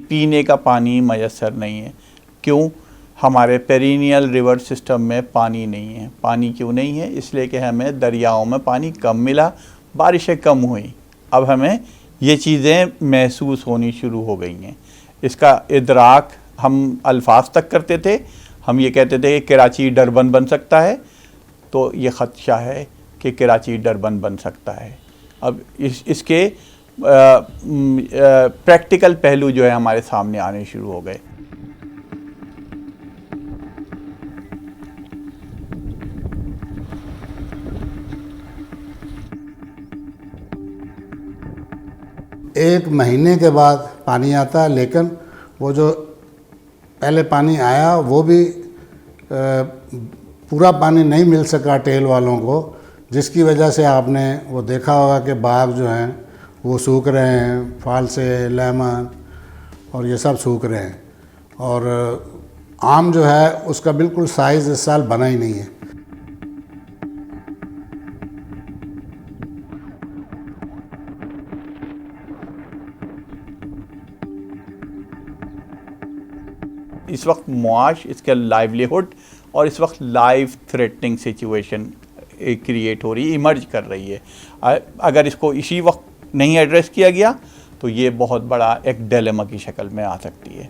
पीने का पानी मैसर नहीं है। क्यों? हमारे पेरिनियल रिवर सिस्टम में पानी नहीं है। पानी क्यों नहीं है? इसलिए कि हमें दरियाओं में पानी कम मिला, बारिशें कम हुई। अब हमें ये चीज़ें महसूस होनी शुरू हो गई हैं। इसका इदराक हम अल्फाज तक करते थे। हम ये कहते थे कि कराची डरबन बन सकता है, तो ये ख़दशा है कि कराची डरबन बन सकता है। अब इसके प्रैक्टिकल पहलू जो है हमारे सामने आने शुरू हो गए। एक महीने के बाद पानी आता है, लेकिन वो जो पहले पानी आया वो भी पूरा पानी नहीं मिल सका टेल वालों को, जिसकी वजह से आपने वो देखा होगा कि बाग जो हैं वो सूख रहे हैं, फाल से, लेमन और ये सब सूख रहे हैं। और आम जो है उसका बिल्कुल साइज़ इस साल बना ही नहीं है। इस वक्त मुआश, इसका लाइवलीहुड और इस वक्त लाइफ थ्रेटनिंग सिचुएशन क्रिएट हो रही, इमर्ज कर रही है। अगर इसको इसी वक्त नहीं एड्रेस किया गया तो ये बहुत बड़ा एक डिलेमा की शक्ल में आ सकती है।